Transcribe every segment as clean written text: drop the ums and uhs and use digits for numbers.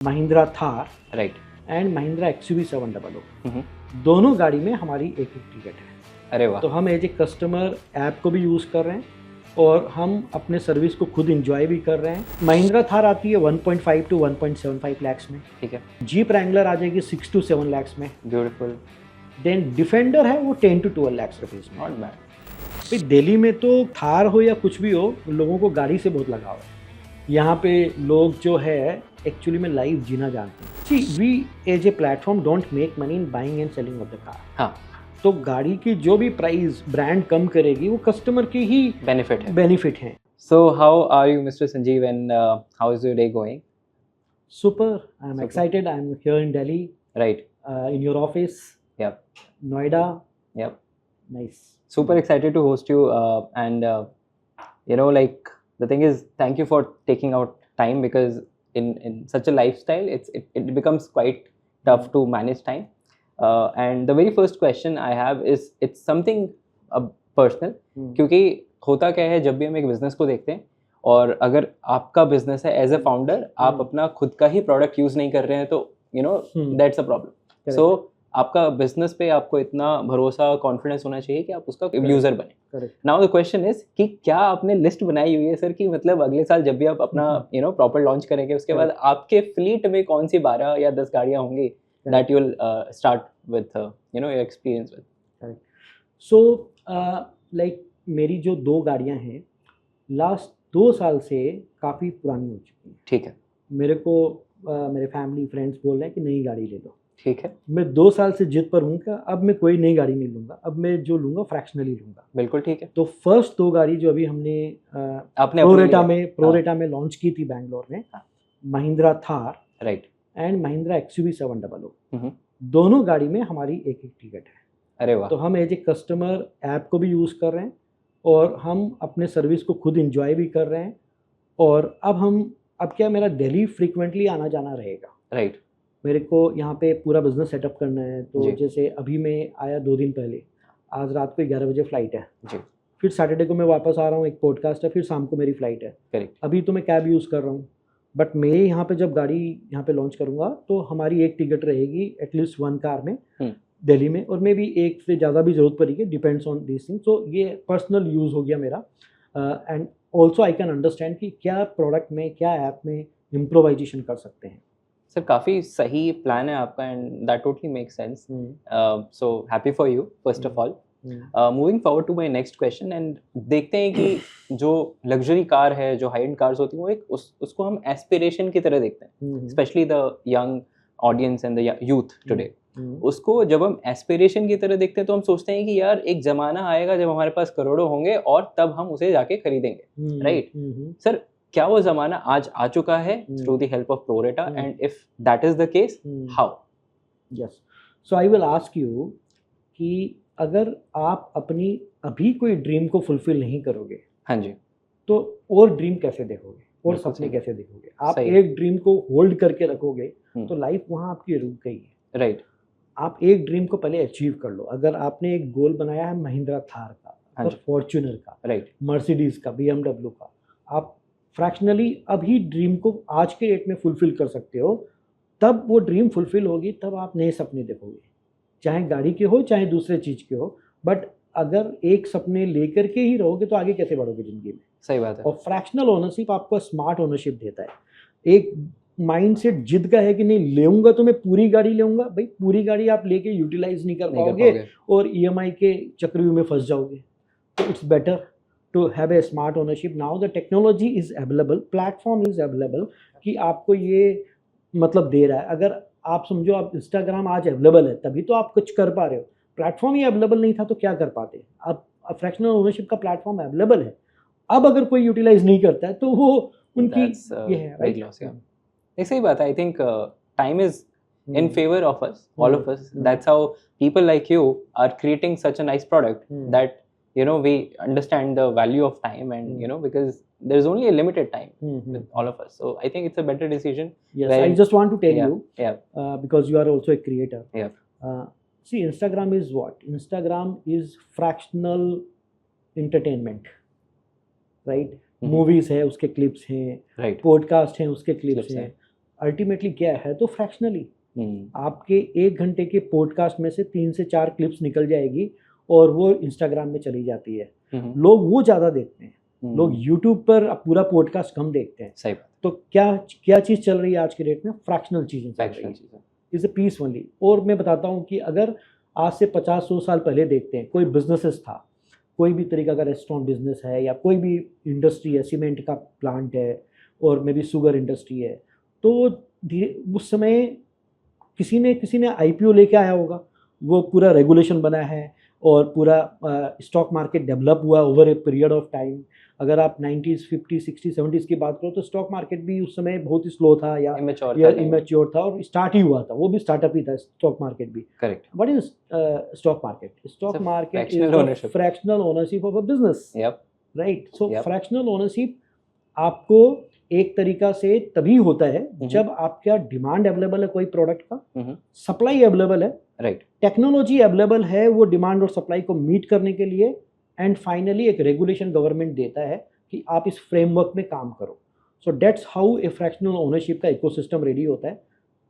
Mahindra Thar right. And Mahindra XUV 700 दोनों गाड़ी में हमारी एक एक टिकट है। अरे वाह। तो हम एज ए कस्टमर ऐप को भी यूज़ कर रहे हैं और हम अपने सर्विस को खुद इंजॉय भी कर रहे हैं। महिंद्रा थार आती है 1.5 to 1.75 लाख्स में। ठीक है। जीप रैंगलर आ जाएगी 6 to 7 लाख्स में। ब्यूटीफुल। देन डिफेंडर है वो 10 to 12 लाख्स रुपीज़ में। Not bad. भाई दिल्ली में तो थार हो या कुछ भी हो, लोगों को गाड़ी से बहुत लगाव है। यहाँ पे लोग जो है एक्चुअली में लाइफ जीना जानते हैं। See we as a platform don't make money in buying and selling of the car. हाँ। तो गाड़ी की जो भी प्राइस ब्रांड कम करेगी वो कस्टमर की ही बेनिफिट है। So how are you mister Sanjeev and how is your day going? Super, I am excited. I am here in Delhi, right, in your office, yep, Noida. yep. Nice. Super excited to host you, and like the thing is, thank you for taking out time, because in such a lifestyle it becomes quite tough to manage time. And the very first question I have is, it's something personal, क्योंकि होता क्या है, जब भी हम एक business को देखते हैं और अगर आपका बिजनेस है एज ए फाउंडर, आप अपना खुद का ही प्रोडक्ट यूज नहीं कर रहे हैं, तो दैट्स अ प्रॉब्लम। सो आपका बिजनेस पे आपको इतना भरोसा, कॉन्फिडेंस होना चाहिए कि आप उसका यूजर बने। नाउ द क्वेश्चन इज कि क्या आपने लिस्ट बनाई हुई है सर, कि मतलब अगले साल जब भी आप अपना प्रॉपर लॉन्च करेंगे, उसके बाद आपके फ्लीट में कौन सी 12 या 10 गाड़ियां होंगी that you will start with your experience with? So like मेरी जो 2 गाड़ियां हैं लास्ट 2 साल से काफ़ी पुरानी हो चुकी हैं। ठीक है। मेरे को मेरे फैमिली फ्रेंड्स बोल रहे हैं कि नई गाड़ी ले लो। ठीक है। मैं 2 साल से जिद पर हूँ कि अब मैं कोई नई गाड़ी नहीं लूँगा, अब मैं जो लूँगा फ्रैक्शनली लूँगा। बिल्कुल ठीक है। तो फर्स्ट 2 गाड़ी जो अभी हमने प्रोरेटा में लॉन्च की थी बैंगलोर में, Mahindra Thar, right, and Mahindra XUV 700 दोनों गाड़ी में हमारी एक एक टिकट है। अरे वाह। तो हम एज ए कस्टमर ऐप को भी यूज़ कर रहे हैं और हम अपने सर्विस को खुद इंजॉय भी कर रहे हैं। और अब क्या मेरा दिल्ली फ्रीक्वेंटली आना जाना रहेगा। राइट। मेरे को यहाँ पे पूरा बिजनेस सेटअप करना है। तो जैसे अभी मैं आया 2 दिन पहले, आज रात को 11 बजे फ्लाइट है जी। फिर सैटरडे को मैं वापस आ रहा हूँ, एक पॉडकास्ट है, फिर शाम को मेरी फ़्लाइट है। करेक्ट। अभी तो मैं कैब यूज़ कर रहा हूँ, बट मैं यहाँ पे जब गाड़ी यहाँ पे लॉन्च करूँगा तो हमारी एक टिकट रहेगी एटलीस्ट 1 कार में दिल्ली में, और मे भी एक से ज़्यादा भी ज़रूरत पड़ेगी, डिपेंड्स ऑन दिस थिंग। सो ये पर्सनल यूज़ हो गया मेरा। And also I can understand कि क्या प्रोडक्ट में, क्या ऐप में इम्प्रोवाइजेशन कर सकते हैं। सर काफ़ी सही प्लान है आपका, and that totally make sense. So happy for you first of all. Moving forward to my next question, and देखते हैं कि जो लग्जरी कार है, जो हाई एंड कार्स होती हैं, वो एक उसको हम एस्पिरेशन की तरह देखते हैं, specially the young audience and the youth today. उसको जब हम एस्पिरेशन की तरह देखते हैं तो हम सोचते हैं कि यार एक जमाना आएगा जब हमारे पास करोड़ों होंगे और तब हम उसे जाके खरीदेंगे, राइट? सर क्या वो जमाना आज आ चुका है through the help of pro rata, and if that is the case, how? Yes, so I will ask you कि अगर आप अपनी अभी कोई ड्रीम को फुलफिल नहीं करोगे, हाँ जी, तो और ड्रीम कैसे देखोगे और सपने कैसे देखोगे? आप एक ड्रीम को होल्ड करके रखोगे तो लाइफ वहाँ आपकी रुक गई है, राइट? आप एक ड्रीम को पहले अचीव कर लो। अगर आपने एक गोल बनाया है महिंद्रा थार का, फॉर्च्यूनर का, राइट, मर्सिडीज का, BMW का, आप फ्रैक्शनली अभी ड्रीम को आज के डेट में फुलफिल कर सकते हो, तब वो ड्रीम फुलफिल होगी, तब आप नए सपने देखोगे, चाहे गाड़ी के हो चाहे दूसरे चीज़ के हो। बट अगर एक सपने लेकर के ही रहोगे तो आगे कैसे बढ़ोगे ज़िंदगी में? सही बात है। और फ्रैक्शनल ओनरशिप आपको स्मार्ट ओनरशिप देता है। एक माइंडसेट जिद का है कि नहीं लेऊंगा तो मैं पूरी गाड़ी लेऊंगा, भाई पूरी गाड़ी आप लेके यूटिलाइज नहीं कर पाओगे और EMI के चक्रव्यूह में फंस जाओगे। तो it's better to have a smart ownership. Now the technology is available, platform is available कि आपको ये मतलब दे रहा है। अगर आप समझो आप इंस्टाग्राम आज अवेलेबल है तभी तो आप कुछ कर पा रहे हो, प्लेटफॉर्म ही अवेलेबल नहीं था तो क्या कर पाते? अब फ्रैक्शनल ओनरशिप का प्लेटफॉर्म अवेलेबल है, अब अगर कोई यूटिलाइज नहीं करता है तो वो उनकी ये है, राइट? सही बात है। I think time is in favor of us, all of us. That's how people like you are creating such a nice product that we understand the value of time, and because there's only a limited time with all of us. So I think it's a better decision. Yes, I just want to tell you, because you are also a creator. See, Instagram is what? Instagram is fractional entertainment, right? Movies है, उसके clips हैं, right. Podcast हैं, उसके clips हैं. Ultimately क्या है तो फ्रैक्शनली आपके 1 घंटे के पॉडकास्ट में से 3 से 4 क्लिप्स निकल जाएगी और वो इंस्टाग्राम में चली जाती है। लोग वो ज़्यादा देखते हैं, लोग यूट्यूब पर पूरा पॉडकास्ट कम देखते हैं। सही बात। तो क्या चीज़ चल रही है आज के डेट में? फ्रैक्शनल चीज़ें चल रही हैं, इज़ अ पीस ओनली। और मैं बताता हूँ कि अगर आज से 50-100 साल पहले देखते हैं, कोई बिजनेसेस था, कोई भी तरीका का रेस्टोरेंट बिजनेस है या कोई भी इंडस्ट्री है, सीमेंट का प्लांट है और मे बी शुगर इंडस्ट्री है, तो उस समय किसी ने IPO लेके आया होगा, वो पूरा रेगुलेशन बना है और पूरा स्टॉक मार्केट डेवलप हुआ over a period of time. अगर आप 90s 50s 60s 70s की बात करो तो स्टॉक मार्केट भी उस समय बहुत ही स्लो था या इमेच्योर था और स्टार्ट ही हुआ था, वो भी स्टार्टअप ही था स्टॉक मार्केट भी। Correct. What is stock market? Stock market is fractional ownership of a business, right? So fractional ownership आपको एक तरीका से तभी होता है जब आपका डिमांड अवेलेबल है कोई प्रोडक्ट का, सप्लाई अवेलेबल है, राइट, टेक्नोलॉजी अवेलेबल है वो डिमांड और सप्लाई को मीट करने के लिए, एंड फाइनली एक रेगुलेशन गवर्नमेंट देता है कि आप इस फ्रेमवर्क में काम करो। So that's how a fractional ownership का इकोसिस्टम रेडी होता है,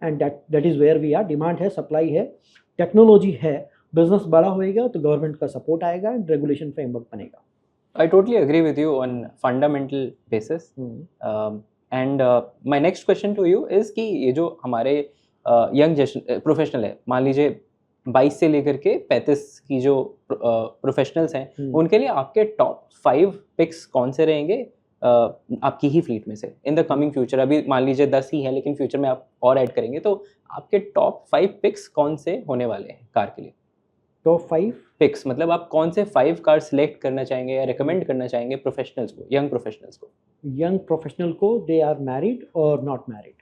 and that is where we are. Demand है, सप्लाई है, टेक्नोलॉजी है, बिजनेस बड़ा होएगा तो गवर्नमेंट का सपोर्ट आएगा एंड रेगुलेशन फ्रेमवर्क बनेगा। I totally agree with you on fundamental basis. And my next question to you is कि ये जो हमारे यंग प्रोफेशनल है, मान लीजिए 22 से लेकर के 35 की जो प्रोफेशनल्स हैं, उनके लिए आपके टॉप 5 पिक्स कौन से रहेंगे आपकी ही फ्लीट में से इन द कमिंग फ्यूचर? अभी मान लीजिए 10 ही है, लेकिन फ्यूचर में आप और ऐड करेंगे, तो आपके टॉप 5 पिक्स कौन से होने वाले हैं कार के लिए? टॉप 5 पिक्स मतलब आप कौन से 5 कार सिलेक्ट करना चाहेंगे या रिकमेंड करना चाहेंगे प्रोफेशनल्स को, यंग प्रोफेशनल्स को? यंग प्रोफेशनल को, दे आर मैरिड और not married?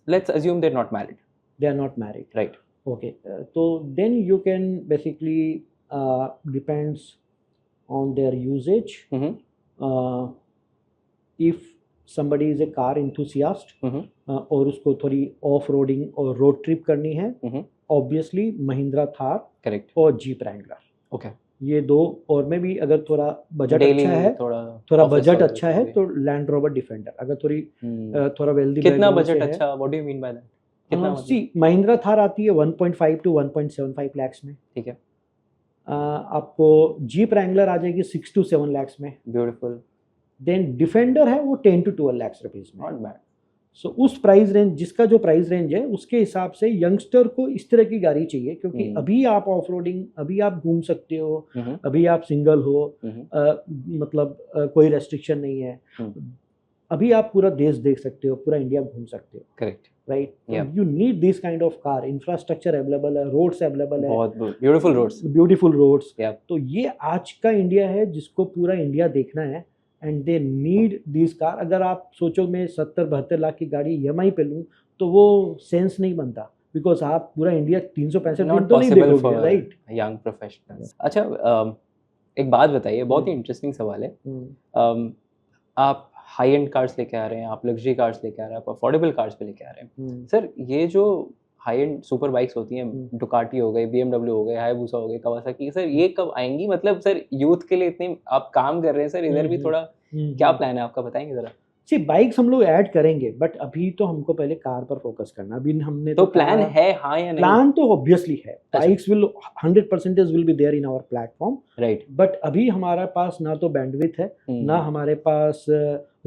Let's assume they're not married. They are not married, right? Okay, so then you can basically depends on their usage. If somebody is a car enthusiast और उसको थोड़ी off roading और road trip करनी है, obviously Mahindra Thar, correct, और jeep Wrangler, okay, ये दो। और में भी अगर थोड़ा बजट अच्छा है, थोड़ा बजट अच्छा है तो लैंड रोवर डिफेंडर। अगर थोड़ा वेल्दी, कितना बजट अच्छा, what do you mean by that? कितना? सी, महिंद्रा थार आती है 1.5 to 1.75 lakhs में, ठीक है। आपको जीप रैंगलर आ जाएगी 6 to 7 lakhs में, ब्यूटीफुल। देन डिफेंडर है वो 10 to 12 lakhs रुपीज में, नॉट बैड। सो उस प्राइस रेंज, जिसका जो प्राइस रेंज है उसके हिसाब से यंगस्टर को इस तरह की गाड़ी चाहिए, क्योंकि अभी आप ऑफ रोडिंग, अभी आप घूम सकते हो, अभी आप सिंगल हो, मतलब कोई रेस्ट्रिक्शन नहीं है, अभी आप पूरा देश देख सकते हो, पूरा इंडिया घूम सकते हो, correct, right? You need this kind of car, infrastructure available है, रोड्स अवेलेबल है, बहुत ब्यूटीफुल रोड्स। तो ये आज का इंडिया है जिसको पूरा इंडिया देखना है, and they need this car. अगर आप सोचो मैं 70-72 लाख की गाड़ी EMI पे लूँ तो वो सेंस नहीं बनता, बिकॉज आप पूरा इंडिया 365 दिन तो नहीं देखोगे, राइट? Young professionals. अच्छा, एक बात बताइए, बहुत ही इंटरेस्टिंग सवाल है। आप हाई एंड कार्स लेके आ रहे हैं, आप लग्जरी कार्स लेके आ रहे हैं, आप अफोर्डेबल कार्स पे लेके आ रहे हैं। सर, ये जो हाई एंड सुपर बाइक्स होती हैं, डुकाटी हो गई, BMW हो गए, हायाबुसा हो गए, कावासाकी, सर ये कब आएंगी? मतलब सर यूथ के लिए इतने आप काम कर रहे हैं सर, इधर भी थोड़ा क्या प्लान है आपका, बताएंगे जरा? सी, बाइक्स हम लोग ऐड करेंगे, बट अभी तो हमको पहले कार पर फोकस करना। अभी हमने तो प्लान है, हाँ या नहीं? प्लान तो ऑब्वियसली है, bikes will 100% will be there in our platform, right? But अभी हमारे पास ना तो बैंडविड्थ है, ना हमारे पास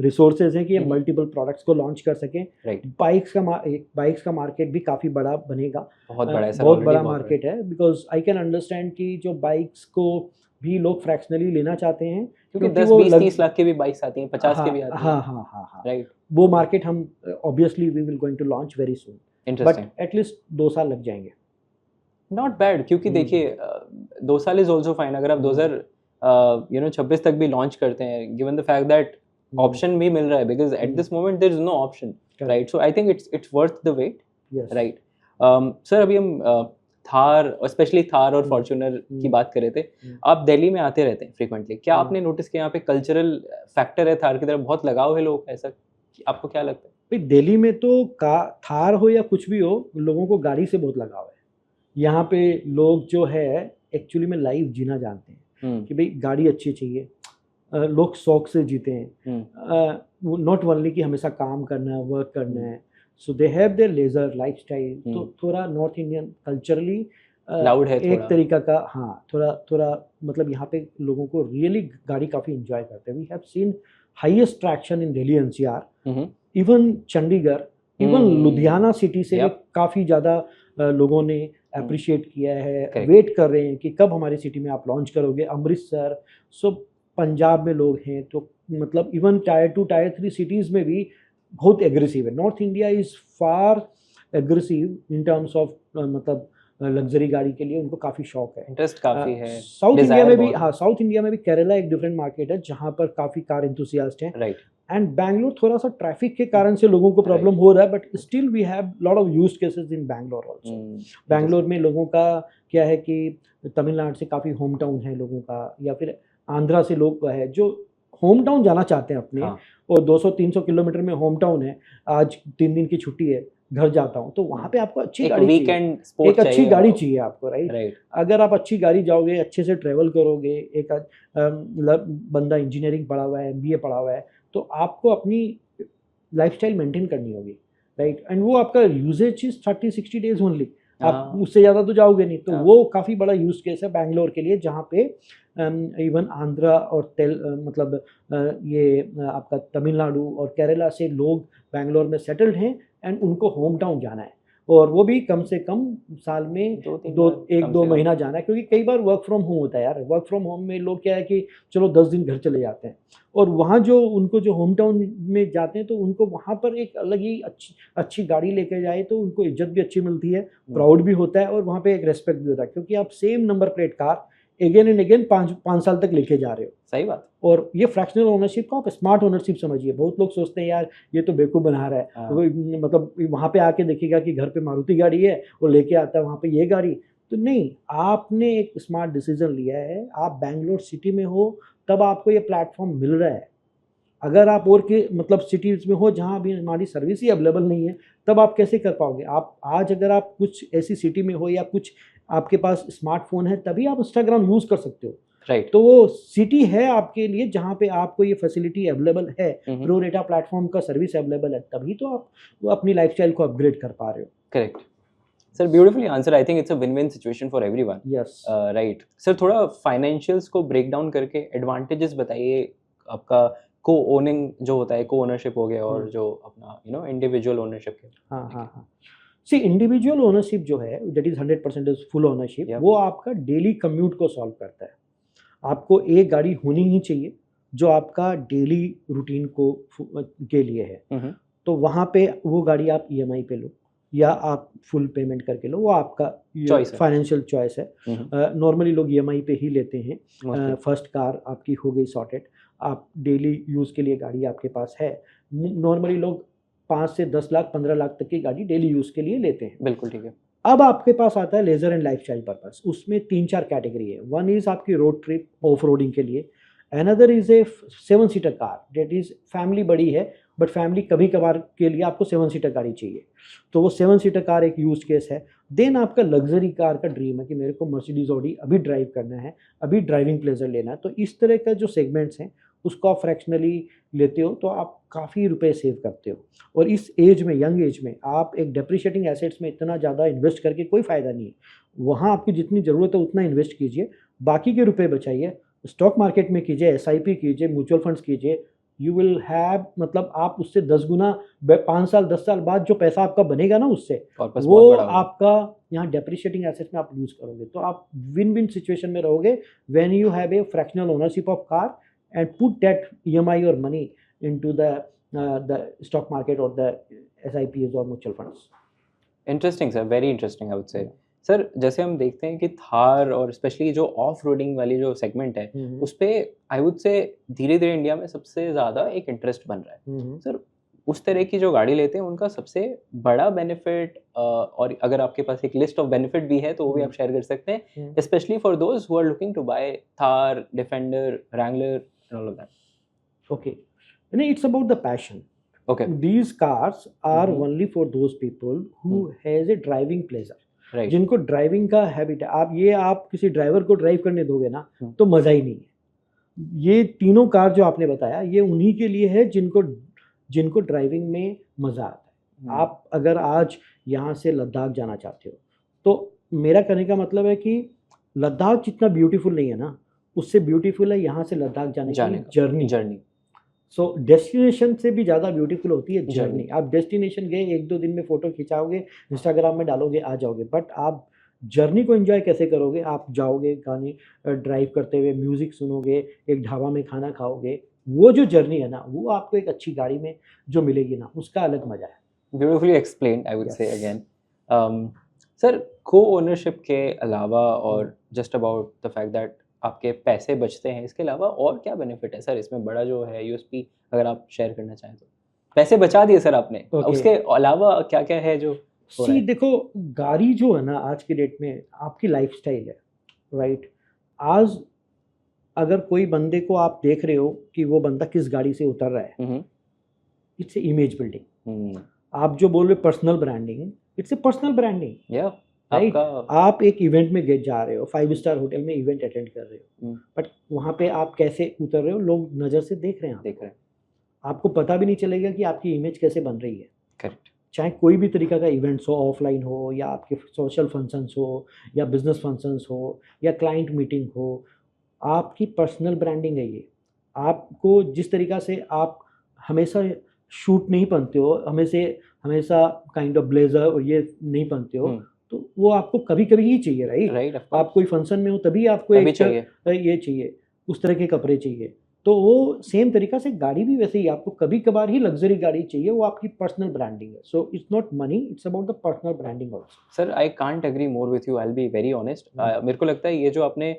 रिसोर्सेज है कि हम मल्टीपल प्रोडक्ट्स को लॉन्च कर सकें, राइट? बाइक्स का मार्केट भी काफ़ी बड़ा बनेगा, बहुत बड़ा मार्केट है, बिकॉज आई कैन अंडरस्टैंड कि जो बाइक्स को भी लोग फ्रैक्शनली लेना चाहते हैं, क्योंकि 10-20-30 लाख की भी बाइक्स आती हैं, 50 की भी आती हैं, हाँ, राइट? वो मार्केट हम obviously we will going to launch very soon, but at least 2 साल लग जाएंगे। नॉट बैड, क्योंकि देखिए 2 साल इज ऑल्सो फाइन। अगर आप 2026 तक भी लॉन्च करते हैं, given the fact that option भी मिल रहा है, because at this moment there is no option, right? So I think it's worth the wait, right? Sir, अभी हम थार, स्पेशली थार और फॉर्च्यूनर की बात कर रहे थे। आप दिल्ली में आते रहते हैं फ्रीक्वेंटली, क्या आपने नोटिस किया यहाँ पे कल्चरल फैक्टर है, थार की तरफ बहुत लगाव है लोग, ऐसा आपको क्या लगता है? भाई, दिल्ली में तो थार हो या कुछ भी हो, लोगों को गाड़ी से बहुत लगाव है। यहाँ पे लोग जो है एक्चुअली में लाइफ जीना जानते हैं कि भाई गाड़ी अच्छी चाहिए, लोग शौक से जीते हैं, नॉट ओनली कि हमेशा काम करना है, वर्क करना है। So they have their leisure lifestyle. तो थोड़ा नॉर्थ इंडियन कल्चरली लाउड है एक थोड़ा। तरीका का, हाँ थोड़ा मतलब यहाँ पे लोगों को रियली गाड़ी काफ़ी इंजॉय करते हैं। We have seen highest traction in Delhi NCR, even Chandigarh, even Ludhiana city से काफ़ी ज़्यादा लोगों ने अप्रिशिएट किया है, वेट कर रहे हैं कि कब हमारी सिटी में आप लॉन्च करोगे। अमृतसर, सो पंजाब में लोग हैं, तो मतलब इवन टायर 2 टायर 3 सिटीज़ में भी बहुत एग्रेसिव है। North India is far aggressive in terms of मतलब लग्जरी गाड़ी के लिए उनको काफ़ी शौक है, इंटरेस्ट काफ़ी है। साउथ इंडिया में भी, हाँ साउथ इंडिया में भी केरला एक डिफरेंट मार्केट है जहाँ पर काफ़ी कार एंथुसियास्ट हैं। राइट। एंड बैंगलोर थोड़ा सा ट्रैफिक के कारण से लोगों को प्रॉब्लम हो रहा है, but still we have lot of used cases in Bangalore also. Bangalore में लोगों का क्या है कि तमिलनाडु से काफ़ी होम टाउन है लोगों का, या फिर आंध्रा से लोग है जो होम टाउन जाना चाहते हैं अपने, और 200-300 किलोमीटर में होम टाउन है, आज 3 दिन की छुट्टी है, घर जाता हूँ, तो वहाँ पे आपको अच्छी गाड़ी चाहिए, एक अच्छी गाड़ी चाहिए आपको, राइट। अगर आप अच्छी गाड़ी जाओगे, अच्छे से ट्रेवल करोगे, एक बंदा इंजीनियरिंग पढ़ा हुआ है, MBA पढ़ा हुआ है, तो आपको अपनी लाइफस्टाइल मेंटेन करनी होगी, राइट। एंड वो आपका यूजेज इज 30-60 डेज ओनली, आप उससे ज़्यादा तो जाओगे नहीं। तो वो काफ़ी बड़ा यूज केस है बैंगलोर के लिए, जहाँ पे इवन आंध्रा और मतलब ये आपका तमिलनाडु और केरला से लोग बैंगलोर में सेटल्ड हैं, एंड उनको होम टाउन जाना है, और वो भी कम से कम साल में एक दो महीना जाना है, क्योंकि कई बार वर्क फ्रॉम होम होता है यार। वर्क फ्रॉम होम में लोग क्या है कि चलो 10 दिन घर चले जाते हैं, और वहाँ जो उनको जो होम टाउन में जाते हैं तो उनको वहाँ पर एक अलग ही अच्छी गाड़ी लेके जाए तो उनको इज्जत भी अच्छी मिलती है, प्राउड भी होता है, और वहाँ पे एक रेस्पेक्ट भी होता है, क्योंकि आप same number plate car again and again 5 साल तक लेके जा रहे हो। सही बात। और ये फ्रैक्शनल ओनरशिप को आप स्मार्ट ओनरशिप समझिए। बहुत लोग सोचते हैं यार ये तो बेवकूफ़ बना रहा है, तो मतलब वहाँ पे आके देखिएगा कि घर पे मारुति गाड़ी है और लेके आता है वहाँ पे ये गाड़ी, तो नहीं, आपने एक स्मार्ट डिसीजन लिया है। आप बैंगलोर सिटी में हो तब आपको ये प्लेटफॉर्म मिल रहा है। अगर आप और के मतलब सिटीज़ में हो जहाँ भी हमारी सर्विस ही अवेलेबल नहीं है, तब आप कैसे कर पाओगे। आप आज अगर आप कुछ ऐसी सिटी में हो या कुछ आपके पास स्मार्टफोन है, तभी आप इंस्टाग्राम यूज़ कर सकते हो, राइट। तो वो सिटी है आपके लिए जहाँ पे आपको ये फैसिलिटी अवेलेबल है, प्रो रेटा प्लेटफॉर्म का सर्विस अवेलेबल है, तभी तो आप वो अपनी लाइफस्टाइल को अपग्रेड कर पा रहे हो। Correct sir, beautifully answer. I think it's a win win situation for everyone. Yes right sir, थोड़ा फाइनेंशियल्स को ब्रेक डाउन करके एडवांटेजेस बताइए आपका। को ओनिंग जो होता है, को ओनरशिप हो गया, और जो अपना इंडिविजुअल ओनरशिप है। हाँ सी, इंडिविजुअल ओनरशिप जो है दैट इज 100% फुल ओनरशिप, वो आपका डेली कम्यूट को सॉल्व करता है। आपको एक गाड़ी होनी ही चाहिए जो आपका डेली रूटीन को के लिए है, तो वहाँ पे वो गाड़ी आप EMI पे लो या आप फुल पेमेंट करके लो, वो आपका फाइनेंशियल चॉइस है। नॉर्मली लोग EMI पे ही लेते हैं। फर्स्ट कार आपकी हो गई सॉर्टेड, आप डेली यूज़ के लिए गाड़ी आपके पास है। नॉर्मली लोग 5 से 10 लाख 15 लाख तक की गाड़ी डेली यूज़ के लिए लेते हैं। बिल्कुल ठीक है। अब आपके पास आता है लेजर एंड लाइफस्टाइल पर्पस। उसमें 3-4 कैटेगरी है। वन इज़ आपकी रोड ट्रिप ऑफ रोडिंग के लिए, another is a 7 seater car, that is family बड़ी है बट फैमिली कभी कभार के लिए आपको 7 सीटर गाड़ी चाहिए, तो वो 7 सीटर कार एक यूज केस है। देन आपका लग्जरी कार का ड्रीम है कि मेरे को मर्सिडीज ऑडी अभी ड्राइव करना है, अभी ड्राइविंग प्लेजर लेना है, तो इस तरह का जो सेगमेंट्स हैं उसको आप फ्रैक्शनली लेते हो तो आप काफ़ी रुपए सेव करते हो। और इस एज में, यंग एज में, आप एक डेप्रिशिएटिंग एसेट्स में इतना ज़्यादा इन्वेस्ट करके कोई फ़ायदा नहीं है। वहाँ आपकी जितनी ज़रूरत है उतना इन्वेस्ट कीजिए, बाकी के रुपए बचाइए, स्टॉक मार्केट में कीजिए, SIP कीजिए, म्यूचुअल फंड्स कीजिए। यू विल हैव, मतलब आप उससे 10 गुना 5 साल 10 साल बाद जो पैसा आपका बनेगा ना उससे, वो आपका यहाँ डेप्रिशिएटिंग एसेट्स में आप यूज़ करोगे, तो आप विन विन सिचुएशन में रहोगे when you have a fractional ownership of car and put that EMI or money into the stock market or the SIPs or mutual funds. Interesting sir, very interesting I would say. Sir जैसे हम देखते हैं कि थार और specially जो off roading वाली जो segment है उस पे आई वुड से धीरे धीरे इंडिया में सबसे ज़्यादा एक इंटरेस्ट बन रहा है। सर उस तरह की जो गाड़ी लेते हैं उनका सबसे बड़ा बेनिफिट, और अगर आपके पास एक लिस्ट ऑफ बेनिफिट भी है तो वो भी आप शेयर कर सकते हैं, specially for those who are looking to buy Thar, Defender, Wrangler and all of that. Okay, it's about the passion. Okay, these cars are only for those people who has a driving pleasure. Right. जिनको driving का habit है। आप किसी driver को drive करने दोगे ना तो मज़ा ही नहीं है। ये तीनों कार जो आपने बताया ये उन्हीं के लिए है जिनको ड्राइविंग में मज़ा आता है। आप अगर आज यहाँ से लद्दाख जाना चाहते हो तो मेरा कहने का मतलब है कि लद्दाख जितना ब्यूटीफुल नहीं है ना, उससे ब्यूटीफुल है यहाँ से लद्दाख जाने की जर्नी। सो डेस्टिनेशन से भी ज़्यादा ब्यूटीफुल होती है जर्नी। आप डेस्टिनेशन गए, 1-2 दिन में फ़ोटो खिंचाओगे, इंस्टाग्राम में डालोगे, आ जाओगे, बट आप जर्नी को एंजॉय कैसे करोगे? आप जाओगे, गाने ड्राइव करते हुए म्यूज़िक सुनोगे, एक ढाबा में खाना खाओगे, वो जो जर्नी है ना, वो आपको एक अच्छी गाड़ी में जो मिलेगी ना, उसका अलग मज़ा है। Beautifully explained, I would say again. Sir, को ओनरशिप के अलावा और just about the fact that आपके पैसे बचते हैं, इसके अलावा और क्या बेनिफिट है सर इसमें बड़ा जो है यूएसपी, अगर आप शेयर करना चाहें तो? पैसे बचा दिए सर आपने, उसके अलावा क्या क्या है जो देखो, गाड़ी जो है ना आज की डेट में आपकी लाइफस्टाइल है, राइट? आज अगर कोई बंदे को आप देख रहे हो कि वो बंदा किस गाड़ी से उतर रहा है, इट्स ए इमेज बिल्डिंग। आप जो बोल रहे personal branding, it's a personal branding, right? आप एक इवेंट में जा रहे हो, 5 स्टार होटल में इवेंट अटेंड कर रहे हो, बट वहाँ पे आप कैसे उतर रहे हो, लोग नज़र से देख रहे हैं, आपको पता भी नहीं चलेगा कि आपकी इमेज कैसे बन रही है। करेक्ट। चाहे कोई भी तरीका का इवेंट्स हो, ऑफलाइन हो या आपके सोशल फंक्शंस हो या बिजनेस फंक्शंस हो या क्लाइंट मीटिंग हो, आपकी पर्सनल ब्रांडिंग है ये। आपको जिस तरीका से आप हमेशा शूट नहीं पहनते हो, हमेशा काइंड ऑफ ब्लेजर और ये नहीं पहनते हो, तो वो आपको कभी कभी ही चाहिए, राइट? आप कोई फंक्शन में हो तभी आपको एक ये चाहिए, उस तरह के कपड़े चाहिए। तो वो सेम तरीका से गाड़ी भी वैसे ही, आपको कभी कभार ही लग्जरी गाड़ी चाहिए, वो आपकी पर्सनल ब्रांडिंग है। So it's not money, it's about the personal branding also. Sir, I can't agree more with you, I will be very honest. मेरे को लगता है ये जो आपने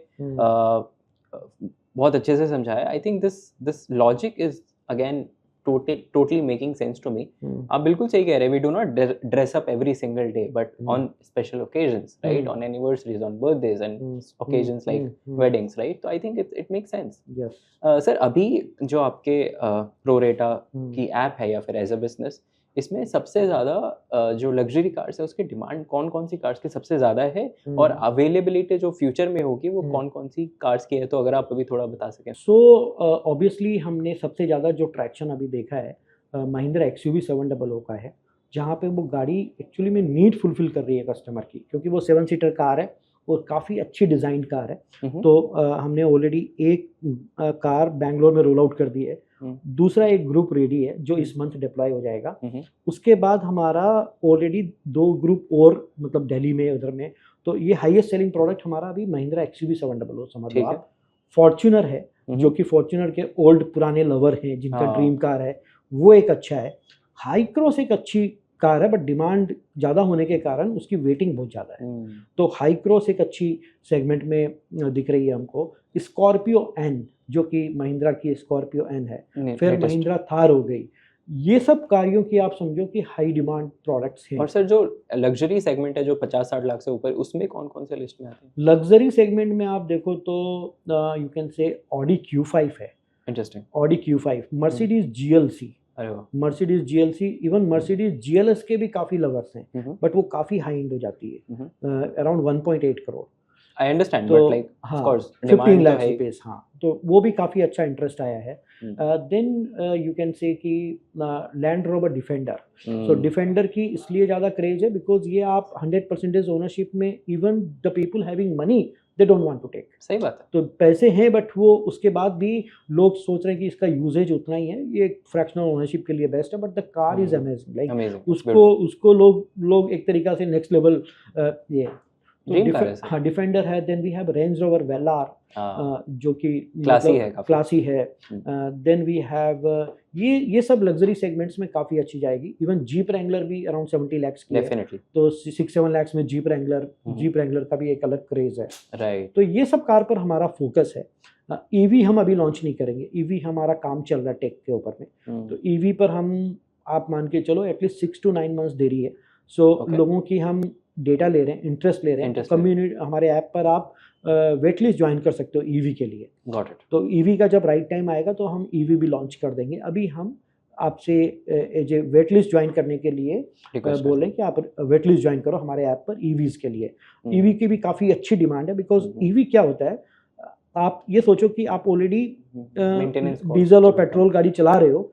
बहुत अच्छे से समझाया, I think this logic is again totally making sense to me. आप बिल्कुल सही कह रहे हैं, we do not dress up every single day, but on special occasions, right? On anniversaries, on birthdays and occasions like weddings, right? So I think it makes sense. Yes. Sir, अभी जो आपके pro रेटा की app है या फिर as a business, इसमें सबसे ज़्यादा जो लग्जरी कार्स है उसकी डिमांड कौन कौन सी कार्स की सबसे ज़्यादा है, और अवेलेबिलिटी जो फ्यूचर में होगी वो कौन कौन सी कार्स की है, तो अगर आप अभी थोड़ा बता सकें। सो ऑब्वियसली हमने सबसे ज़्यादा जो ट्रैक्शन अभी देखा है महिंद्रा XUV 700 का है, जहाँ पे वो गाड़ी एक्चुअली में नीड फुलफिल कर रही है कस्टमर की, क्योंकि वो 7 सीटर कार है और काफ़ी अच्छी डिज़ाइन कार है। तो हमने ऑलरेडी एक कार बैंगलोर में रोल आउट कर दी है, दूसरा एक ग्रुप रेडी है जो इस मंथ डिप्लॉय हो जाएगा। उसके बाद हमारा ऑलरेडी 2 ग्रुप और मतलब दिल्ली में उधर में, तो ये हाईएस्ट सेलिंग प्रोडक्ट हमारा अभी महिंद्रा XUV 700 समझ लो आप। फॉर्च्यूनर है, जो कि फॉर्च्यूनर के ओल्ड पुराने लवर हैं जिनका ड्रीम कार है, वो एक अच्छा है। हाई क्रॉस एक अच्छी कार है, बट डिमांड ज़्यादा होने के कारण उसकी वेटिंग बहुत ज़्यादा है। तो हाई क्रॉस एक अच्छी सेगमेंट में दिख रही है हमको। स्कॉर्पियो एन, जो कि महिंद्रा की स्कॉर्पियो एन है, फिर महिंद्रा थार हो गई, ये सब कारों की आप समझो कि हाई डिमांड प्रोडक्ट्स हैं। और सर, जो लग्जरी सेगमेंट है जो 50-60 लाख से ऊपर, उसमें कौन कौन से लिस्ट में आते हैं? लग्जरी सेगमेंट में आप देखो तो you can say Audi Q5 है। Interesting. Audi Q5, Mercedes GLC, Mercedes GLC, even Mercedes GLS के भी काफ़ी लवर्स हैं, बट वो काफ़ी हाई एंड हो जाती है, around 1.8 crore. I understand, but like, of course, 15 lakh rupees, हाँ, तो वो भी काफ़ी अच्छा इंटरेस्ट आया है। देन यू कैन से कि लैंड रोवर डिफेंडर। सो डिफेंडर की इसलिए ज़्यादा क्रेज है बिकॉज ये आप 100% ओनरशिप में, even the people having money they don't want to take. सही बात है। तो पैसे हैं बट वो उसके बाद भी लोग सोच रहे हैं कि इसका यूजेज उतना ही है, ये फ्रैक्शनल ओनरशिप के लिए बेस्ट है, but the car is amazing, like उसको लोग एक तरीका से नेक्स्ट लेवल ये हाँ डिफेंडर है। Then we have Range Rover Velar, जो कि क्लासी है। देन वी हैव ये सब लग्जरी सेगमेंट्स में काफ़ी अच्छी जाएगी। इवन जीप रैंगलर भी अराउंड 70 लाख की है, तो 6-7 लाख में जीप रैंगलर का भी एक अलग क्रेज है, राइट? तो ये सब कार पर हमारा फोकस है। ईवी हम अभी लॉन्च नहीं करेंगे, ईवी हमारा काम चल रहा है टेक के ऊपर में, तो ईवी पर हम आप मान के चलो एटलीस्ट 6 to 9 मंथ्स देरी है। सो लोगों की हम डेटा ले रहे हैं, इंटरेस्ट ले रहे हैं। कम्युनिटी हमारे ऐप पर आप वेट लिस्ट ज्वाइन कर सकते हो ईवी के लिए। Got it. तो ईवी का जब राइट टाइम आएगा तो हम ईवी भी लॉन्च कर देंगे। अभी हम आपसे वेट लिस्ट ज्वाइन करने के लिए बोल रहे हैं कि आप वेट लिस्ट ज्वाइन करो हमारे ऐप पर ईवीज़ के लिए। ईवी की भी काफ़ी अच्छी डिमांड है, बिकॉज ईवी क्या होता है, आप ये सोचो कि आप ऑलरेडी डीजल और पेट्रोल गाड़ी चला रहे हो,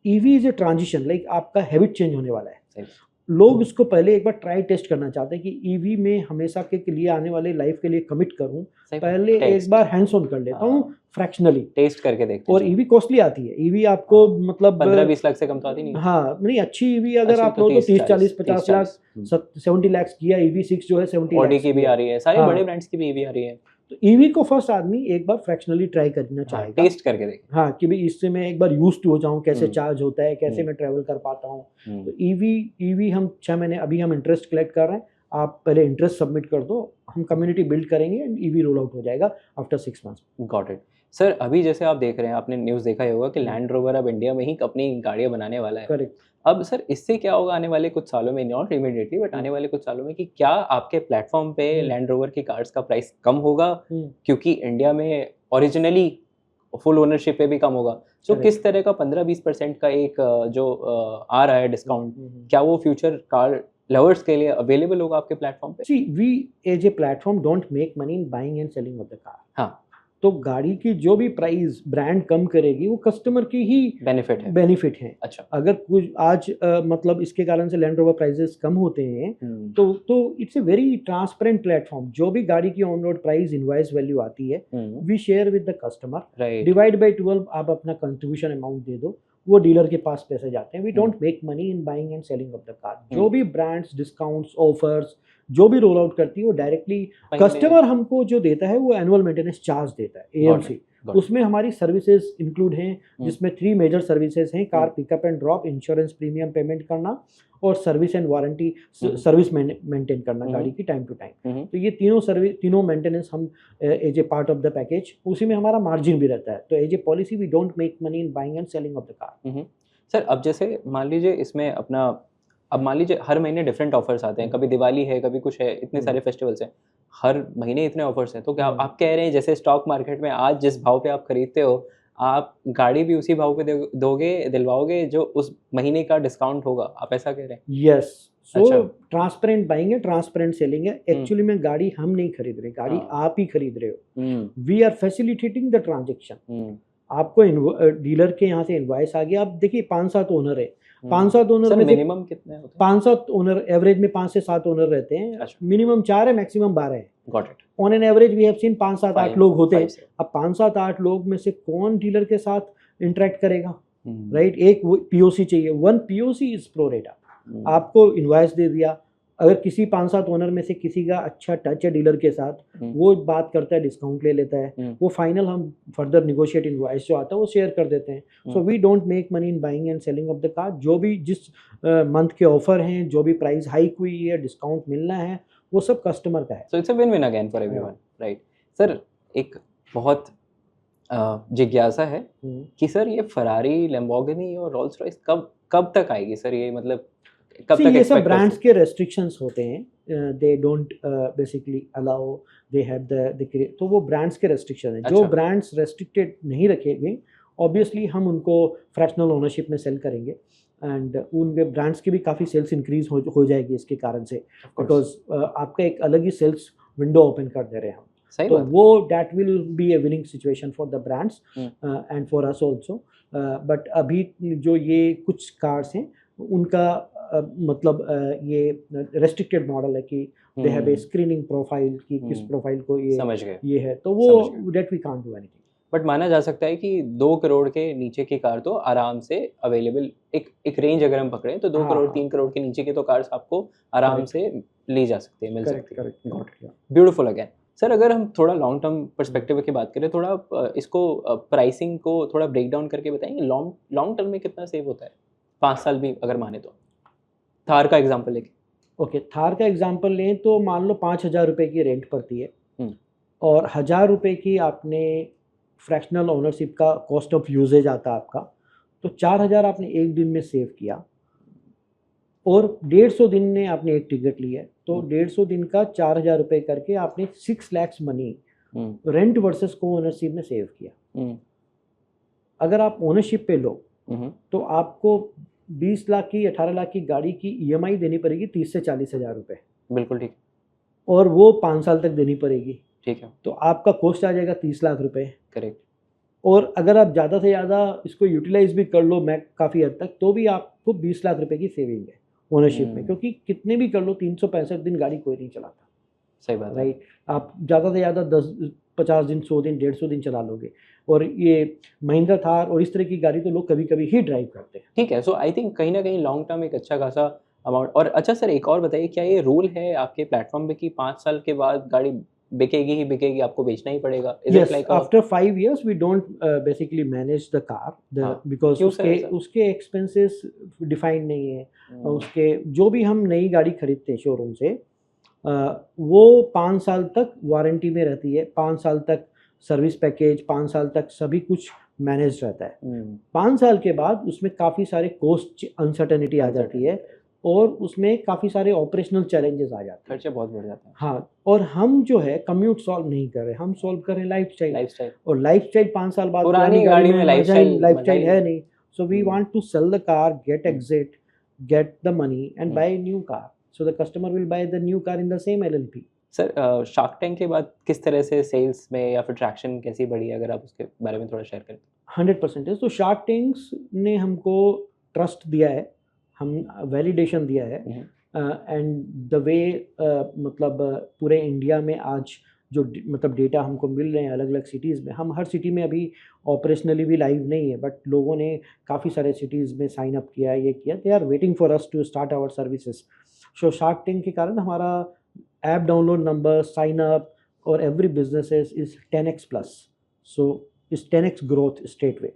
EV is a transition, like आपका हैबिट चेंज होने वाला है। सही। लोग इसको पहले एक बार ट्राई टेस्ट करना चाहते हैं कि ईवी में हमेशा के लिए आने वाले लाइफ के लिए कमिट करूं, पहले एक बार हैंड्स ऑन कर लेता हूं, फ्रैक्शनली टेस्ट करके देखते हैं। और ईवी कॉस्टली आती है, ईवी आपको मतलब 15-20 लाख से कम तो आती नहीं। हाँ नहीं, अच्छी ईवी अगर आप लो तो 30-40-50 लाख 70 लाख की, ईवी 6 जो है 70 ऑडी लाख की भी आ रही है, सारे बड़े ब्रांड्स की भी ईवी आ रही है। तो ईवी को फर्स्ट आदमी एक बार फ्रैक्शनली ट्राई करना चाहेगा, टेस्ट करके देखें। हाँ कि भाई इससे मैं एक बार यूज टू हो जाऊं, कैसे चार्ज होता है, कैसे मैं ट्रैवल कर पाता हूँ। तो ईवी हम 6 महीने अभी हम इंटरेस्ट कलेक्ट कर रहे हैं, आप पहले इंटरेस्ट सबमिट कर दो, हम कम्युनिटी बिल्ड करेंगे एंड ईवी रोल आउट हो जाएगा after 6 months. Got it sir. अभी जैसे आप देख रहे हैं, आपने न्यूज़ देखा ही होगा कि लैंड रोवर अब इंडिया में ही अपनी गाड़ियाँ बनाने वाला है। करेक्ट। अब सर इससे क्या होगा आने वाले कुछ सालों में, नॉट इमीडिएटली बट आने वाले कुछ सालों में, कि क्या आपके प्लेटफॉर्म पे लैंड रोवर की कार्स का प्राइस कम होगा क्योंकि इंडिया में ओरिजिनली फुल ओनरशिप पे भी कम होगा? तो किस तरह का 15-20% का एक जो आ रहा है डिस्काउंट, क्या वो फ्यूचर कार लवर्स के लिए अवेलेबल होगा आपके प्लेटफॉर्म पे? See we as a platform don't make money in buying and selling of the car. हाँ, तो गाड़ी की जो भी प्राइस ब्रांड कम करेगी वो कस्टमर की ही बेनिफिट है। अच्छा, अगर कुछ आज मतलब इसके कारण से लैंड रोवर प्राइसेस कम होते हैं तो it's a very transparent platform. जो भी गाड़ी की on road price invoice value आती है we share with the customer, divide by 12 आप अपना कंट्रीब्यूशन अमाउंट दे दो, वो डीलर के पास पैसे जाते हैं। We don't make money in buying and selling of the car. जो भी ब्रांड्स डिस्काउंट्स ऑफर्स जो भी रोल आउट करती है वो डायरेक्टली कस्टमर हमको जो देता है वो एनुअल मेंटेनेंस चार्ज देता है AMC। उसमें हमारी सर्विसेज इंक्लूड हैं, जिसमें 3 मेजर सर्विसेज हैं: car pickup and drop, insurance premium payment करना और service and warranty service maintain करना गाड़ी की टाइम टू टाइम। तो ये तीनों मेंटेनेंस हम as a part of the package, उसी में हमारा मार्जिन भी रहता है। तो as a policy we don't make money in buying and selling of the car. Sir अब जैसे मान लीजिए इसमें अपना, अब मान लीजिए हर महीने डिफरेंट ऑफर्स आते हैं, कभी दिवाली है, कभी कुछ है, इतने सारे फेस्टिवल्स हैं, हर महीने इतने ऑफर्स हैं। तो क्या आप कह रहे हैं जैसे स्टॉक मार्केट में आज जिस भाव पे आप खरीदते हो, आप गाड़ी भी उसी भाव पे दोगे, दिलवाओगे जो उस महीने का डिस्काउंट होगा, आप ऐसा कह रहे हैं? यस। सो ट्रांसपेरेंट बाइंग है, ट्रांसपेरेंट सेलिंग है। एक्चुअली में गाड़ी हम नहीं खरीद रहे, गाड़ी आप ही खरीद रहे हो। We are facilitating the transaction. आपको डीलर के यहाँ से इनवॉइस आ गया। अब देखिए 5-7 ओनर है, 5-7 ओनर में मिनिमम कितने होते हैं? 5-7 ओनर, एवरेज में 5 से 7 ओनर रहते हैं। अच्छा। मिनिमम 4 है, मैक्सिमम 12 है। Got it. On an average we have seen 5-7-8 लोग होते हैं। अब 5-7-8 लोग में से कौन डीलर के साथ इंटरेक्ट करेगा, राइट? एक POC चाहिए, 1 POC इज प्रो रेटा। आपको इनवॉइस दे दिया, अगर किसी 5-7 ओनर में से किसी का अच्छा टच है डीलर के साथ, वो बात करता है, डिस्काउंट ले लेता है, वो फाइनल हम फर्दर निगोशिएट इनवॉइस जो आता है वो शेयर कर देते हैं। So we don't make money in buying and selling of the car. जो भी जिस मंथ के ऑफर हैं, जो भी प्राइस हाइक हुई है, डिस्काउंट मिलना है, वो सब कस्टमर का है। So it's a win win again for everyone, right? Sir एक बहुत जिज्ञासा है कि सर ये फरारी, लैम्बोर्गिनी और रोल्स रॉयस कब तक आएगी सर? ये मतलब कब तक? ये सब ब्रांड्स के रेस्ट्रिक्शंस होते हैं, they don't basically allow, they have the तो वो ब्रांड्स के रेस्ट्रिक्शन है। जो ब्रांड्स रेस्ट्रिक्टेड नहीं रखेंगे ऑब्वियसली हम उनको फ्रैक्शनल ओनरशिप में सेल करेंगे एंड उनके ब्रांड्स की भी काफ़ी सेल्स इंक्रीज हो जाएगी इसके कारण से, बिकॉज आपका एक अलग ही सेल्स विंडो ओपन कर दे रहे हैं हम। तो वो that will be A winning situation for the brands and for us also. But अभी जो ये कुछ कार्स हैं उनका मतलब ये रेस्ट्रिक्टेड मॉडल है कि they have a screening profile कि किस प्रोफाइल को ये समझ गए, ये है, तो वो that we can't do anything. But माना जा सकता है कि 2 करोड़ के नीचे की कार तो आराम से अवेलेबल, एक रेंज अगर हम पकड़ें तो 2 करोड़ 3 करोड़ के नीचे की तो कार्स आपको आराम से ली जा सकती है, मिल सकती है। Beautiful again. सर अगर हम थोड़ा लॉन्ग टर्म पर्सपेक्टिव की बात करें, थोड़ा इसको प्राइसिंग को थोड़ा ब्रेक डाउन करके बताएंगे, लॉन्ग टर्म में कितना सेव होता है 5 साल भी अगर माने तो? थार का एग्जांपल लेके। ओके, थार का एग्जांपल लें तो मान लो 5,000 रुपये की रेंट पड़ती है और 1,000 रुपये की आपने फ्रैक्शनल ओनरशिप का कॉस्ट ऑफ यूजेज आता आपका, तो 4,000 आपने एक दिन में सेव किया और 150 दिन में आपने एक टिकट ली है, तो 150 दिन का 4,000 रुपये करके आपने 6 लाख मनी रेंट वर्सेस को ओनरशिप में सेव किया। अगर आप ओनरशिप पे लो तो आपको 20 लाख की 18 लाख की गाड़ी की EMI देनी पड़ेगी 30 से 40 हज़ार रुपये। बिल्कुल ठीक। और वो 5 साल तक देनी पड़ेगी। ठीक है। तो आपका कॉस्ट आ जाएगा 30 लाख रुपए। करेक्ट। और अगर आप ज़्यादा से ज़्यादा इसको यूटिलाइज भी कर लो मैं काफ़ी हद तक, तो भी आपको 20 लाख रुपए की सेविंग है। ओनरशिप में, क्योंकि कितने भी कर लो 365 दिन गाड़ी कोई नहीं चलाता। सही बात है। राइट, आप ज़्यादा से ज़्यादा 10-50 दिन, 100 दिन, 150 दिन चला लोगे। और ये महिंद्रा थार और इस तरह की गाड़ी तो लोग कभी कभी ही ड्राइव करते हैं। ठीक है, सो आई थिंक कहीं ना कहीं लॉन्ग टर्म एक अच्छा खासा अमाउंट। और अच्छा सर, एक और बताइए, क्या ये रूल है आपके प्लेटफॉर्म पे कि 5 साल के बाद गाड़ी बिकेगी ही बिकेगी, आपको बेचना ही पड़ेगा? Yes, after 5 years we don't basically manage the car, because क्यों सर ऐसा? उसके एक्सपेंसेस डिफाइंड नहीं है। उसके जो भी हम नई गाड़ी खरीदते हैं शोरूम से, वो 5 साल तक वारंटी में रहती है, 5 साल तक सर्विस पैकेज, 5 साल तक सभी कुछ मैनेज रहता है। 5 साल के बाद उसमें काफ़ी सारे कॉस्ट अनसर्टेनिटी आ जाती है, और उसमें काफ़ी सारे ऑपरेशनल चैलेंजेस आ जाते हैं, खर्चे बहुत बढ़ जाते हैं। हाँ, और हम जो है कम्यूट सॉल्व नहीं कर रहे, हम सॉल्व कर रहे हैं लाइफस्टाइल। और लाइफस्टाइल 5 साल बाद पुरानी गाड़ी में लाइफस्टाइल है नहीं। So we want to sell the car, get exit, get the money and buy new car, so the customer will buy the new car in the same LLP। Sir, shark tank के बाद किस तरह से sales में या फिर traction कैसी बढ़ी, अगर आप उसके बारे में थोड़ा शेयर करें? 100%। तो शार्क टैंक्स ने हमको ट्रस्ट दिया है, हम वैलिडेशन दिया है, एंड द वे मतलब पूरे इंडिया में आज जो मतलब डेटा हमको मिल रहे हैं अलग अलग सिटीज़ में, हम हर सिटी में अभी ऑपरेशनली भी लाइव नहीं है, बट लोगों ने काफ़ी सारे सिटीज़ में साइन अप किया, ये किया, they are waiting for us to start our services. So Shark tank के कारण हमारा app download number, sign up और every business is 10x plus, so is 10x growth straight way.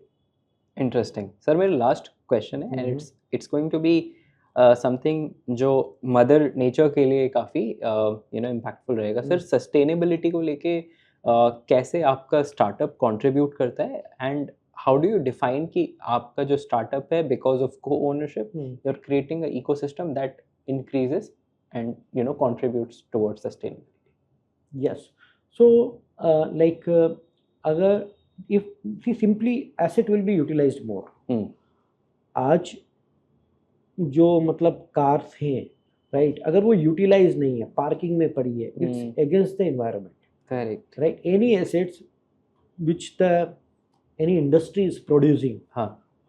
Interesting sir, मेरा last question है, and it's going to be something जो mother nature के लिए काफ़ी इम्पैक्टफुल रहेगा। सर, सस्टेनेबिलिटी को लेके कैसे आपका स्टार्टअप कंट्रीब्यूट करता है, and how do you define कि आपका जो स्टार्टअप है because of co ownership you are creating a ecosystem that increases and contributes towards sustainability? Yes, so अगर if simply asset will be utilized more, आज जो मतलब कार्स हैं, right, अगर वो यूटिलाइज नहीं है, पार्किंग में पड़ी है, it's against the environment. Correct, right, any assets which the any industry is producing,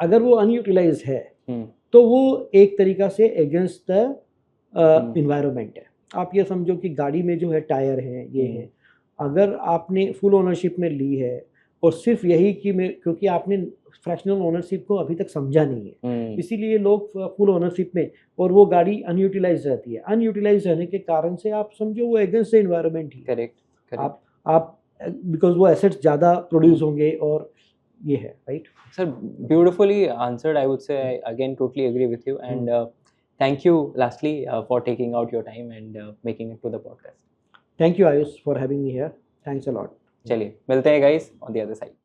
अगर वो अनयूटिलाइज है तो वो एक तरीका से अगेंस्ट द इन्वायरमेंट है। आप ये समझो कि गाड़ी में जो है टायर हैं, ये हैं, अगर आपने फुल ओनरशिप में ली है और सिर्फ यही कि क्योंकि आपने फ्रैक्शनल ओनरशिप को अभी तक समझा नहीं है, इसीलिए लोग फुल ओनरशिप में, और वो गाड़ी अनयूटिलाइज रहती है। अनयूटिलाइज रहने के कारण से आप समझो वो अगेंस्ट द इन्वायरमेंट ही। करेक्ट, आप बिकॉज वो एसेट्स ज़्यादा प्रोड्यूस होंगे, और ये है, right. Sir, beautifully answered, I would say, again totally agree with you, and thank you lastly for taking out your time and making it to the podcast. Thank you Ayush for having me here. Thanks a lot. चलिए मिलते हैं guys on the other side.